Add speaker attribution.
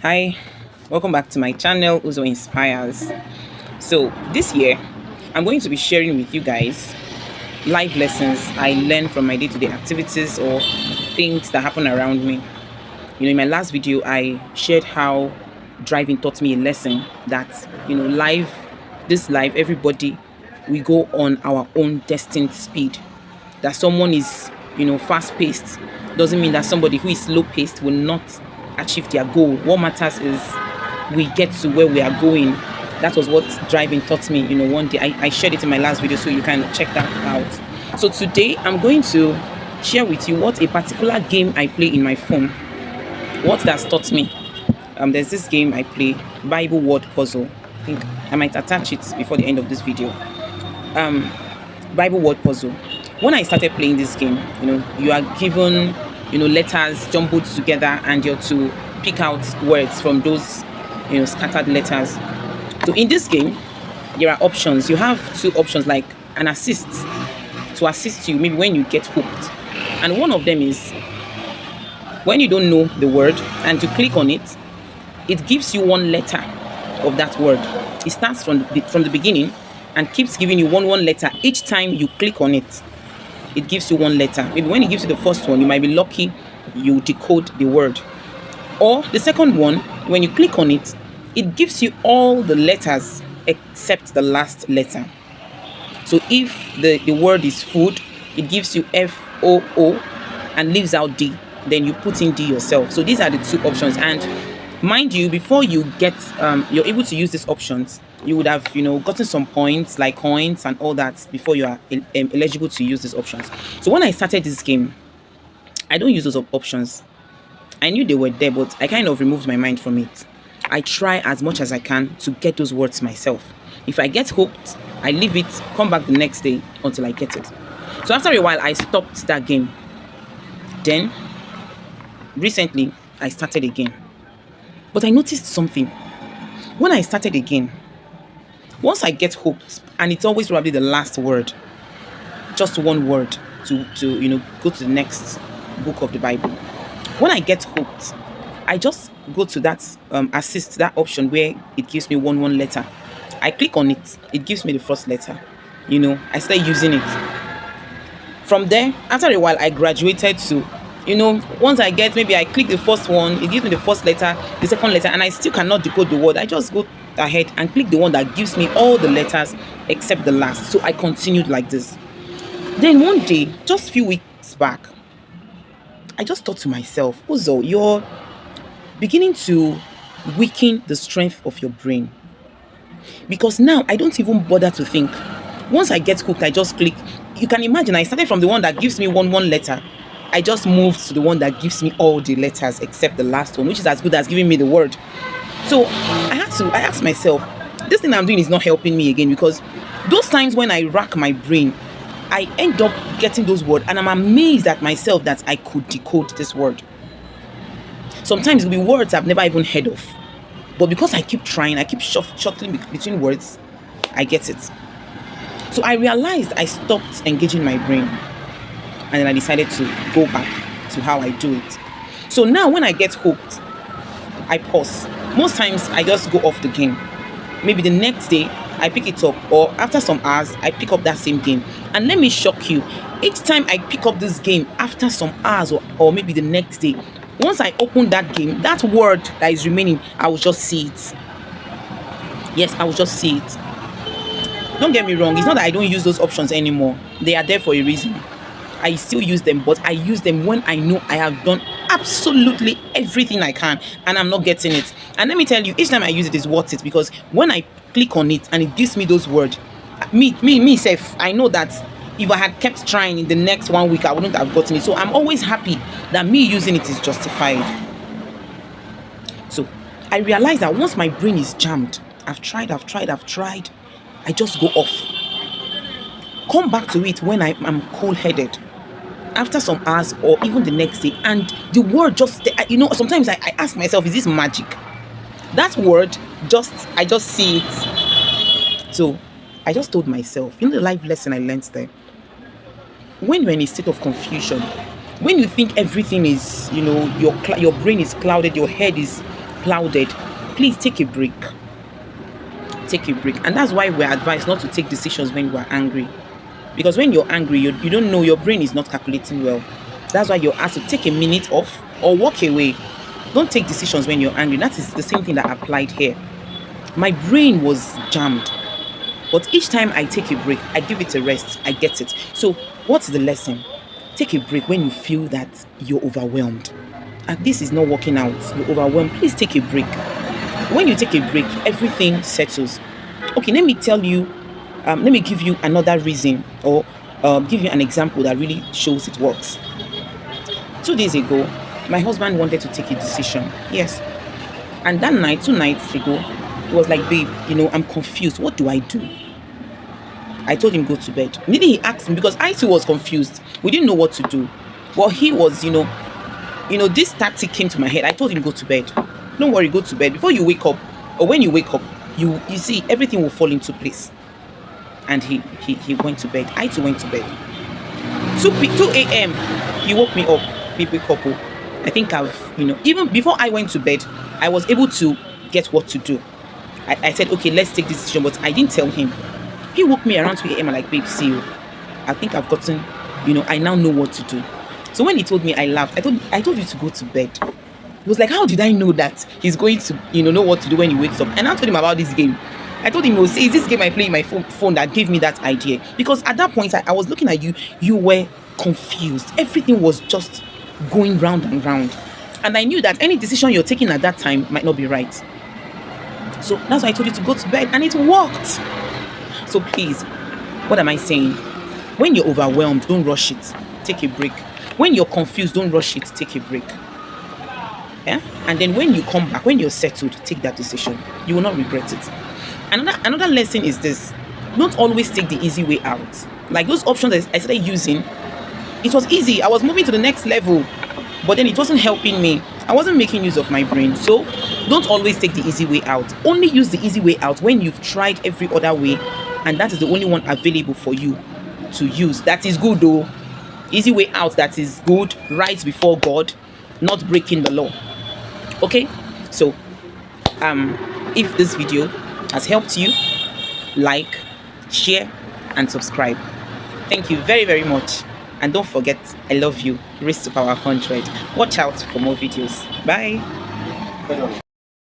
Speaker 1: Hi, welcome back to my channel, Uzo Inspires. So, this year, I'm going to be sharing with you guys life lessons I learned from my day to day activities or things that happen around me. In my last video, I shared how driving taught me a lesson that, this life, everybody, we go on our own destined speed. That someone is, fast paced doesn't mean that somebody who is slow paced will not achieve their goal. What matters is we get to where we are going. That was what driving taught me, one day. I shared it in my last video, so you can check that out. So today I'm going to share with you what a particular game I play in my phone, what that's taught me. There's this game I play, Bible word puzzle. I think I might attach it before the end of this video. Bible word puzzle. When I started playing this game, you are given, letters jumbled together, and you're to pick out words from those, scattered letters. So in this game, there are options. You have two options, like an assist to assist you, maybe when you get hooked. And one of them is when you don't know the word and you click on it, it gives you one letter of that word. It starts from the beginning and keeps giving you one letter each time you click on it. It gives you one letter. Maybe when it gives you the first one, you might be lucky you decode the word. Or the second one, when you click on it, it gives you all the letters except the last letter. So if the word is food, it gives you FOO and leaves out D. Then you put in D yourself. So these are the two options. And mind you, before you get you're able to use these options, you would have gotten some points like coins and all that before you are eligible to use these options. So when I started this game, I don't use those options. I knew they were there, but I kind of removed my mind from it. I try as much as I can to get those words myself. If I get hooked, I leave it, come back the next day until I get it. So after a while, I stopped that game. Then recently I started again, but I noticed something. When I started again, once I get hooked, and it's always probably the last word, just one word to go to the next book of the Bible. When I get hooked, I just go to that assist, that option where it gives me one letter. I click on it, it gives me the first letter. I start using it. From there, after a while, I graduated to, once I get, maybe I click the first one, it gives me the first letter, the second letter, and I still cannot decode the word. I just go ahead and click the one that gives me all the letters except the last. So I continued like this. Then one day, just a few weeks back, I just thought to myself, Uzo, you're beginning to weaken the strength of your brain. Because now I don't even bother to think. Once I get hooked, I just click. You can imagine I started from the one that gives me one letter. I just moved to the one that gives me all the letters except the last one, which is as good as giving me the word. So I asked myself, this thing I'm doing is not helping me again, because those times when I rack my brain, I end up getting those words, and I'm amazed at myself that I could decode this word. Sometimes it'll be words I've never even heard of, but because I keep trying, I keep shuttling between words, I get it. So I realized I stopped engaging my brain, and then I decided to go back to how I do it. So now when I get hooked, I pause. Most times I just go off the game. Maybe the next day I pick it up, or after some hours I pick up that same game. And let me shock you, each time I pick up this game after some hours, or maybe the next day, once I open that game, that word that is remaining, I will just see it. Yes, I will just see it. Don't get me wrong, it's not that I don't use those options anymore. They are there for a reason. I still use them, but I use them when I know I have done absolutely everything I can and I'm not getting it. And let me tell you, each time I use it is worth it, because when I click on it and it gives me those words, me self, I know that if I had kept trying in the next 1 week, I wouldn't have gotten it. So I'm always happy that me using it is justified. So I realize that once my brain is jammed, I've tried, I just go off. Come back to it when I'm cool-headed, after some hours or even the next day, and the word just, sometimes I ask myself, is this magic? That word, I just see it. So I just told myself, the life lesson I learned there, when you're in a state of confusion, when you think everything is, your brain is clouded, your head is clouded, please take a break. Take a break. And that's why we're advised not to take decisions when you are angry. Because when you're angry, you don't know, your brain is not calculating well. That's why you're asked to take a minute off or walk away. Don't take decisions when you're angry. That is the same thing that applied here. My brain was jammed. But each time I take a break, I give it a rest. I get it. So what's the lesson? Take a break when you feel that you're overwhelmed. And this is not working out. You're overwhelmed. Please take a break. When you take a break, everything settles. Okay, let me tell you, let me give you another reason, or give you an example that really shows it works. 2 days ago, my husband wanted to take a decision. Yes. And that night, 2 nights ago, he was like, babe, I'm confused. What do I do? I told him, go to bed. Immediately he asked me, because I too was confused. We didn't know what to do. Well, he was, this tactic came to my head. I told him, go to bed. Don't worry, go to bed. Before you wake up, or when you wake up, you see, everything will fall into place. And he went to bed. I too went to bed. 2 a.m. he woke me up. People couple. I think even before I went to bed, I was able to get what to do. I said, okay, let's take this decision, but I didn't tell him. He woke me around 2 a.m. I'm like, babe, see you. I think I've gotten, I now know what to do. So when he told me, I laughed. I told you to go to bed. He was like, how did I know that he's going to, know what to do when he wakes up? And I told him about this game. I told him, see, is this game I play in my phone that gave me that idea? Because at that point, I was looking at you. You were confused. Everything was just going round and round. And I knew that any decision you're taking at that time might not be right. So that's why I told you to go to bed. And it worked. So please, what am I saying? When you're overwhelmed, don't rush it. Take a break. When you're confused, don't rush it. Take a break. Yeah? And then when you come back, when you're settled, take that decision. You will not regret it. Another lesson is this. Don't always take the easy way out. Like those options that I started using, it was easy. I was moving to the next level, but then it wasn't helping me. I wasn't making use of my brain. So don't always take the easy way out. Only use the easy way out when you've tried every other way, and that is the only one available for you to use. That is good though. Easy way out, that is good, right before God, not breaking the law. Okay? So if this video has helped you, like, share and subscribe. Thank you very, very much. And don't forget, I love you. Raise to power 100. Watch out for more videos. Bye.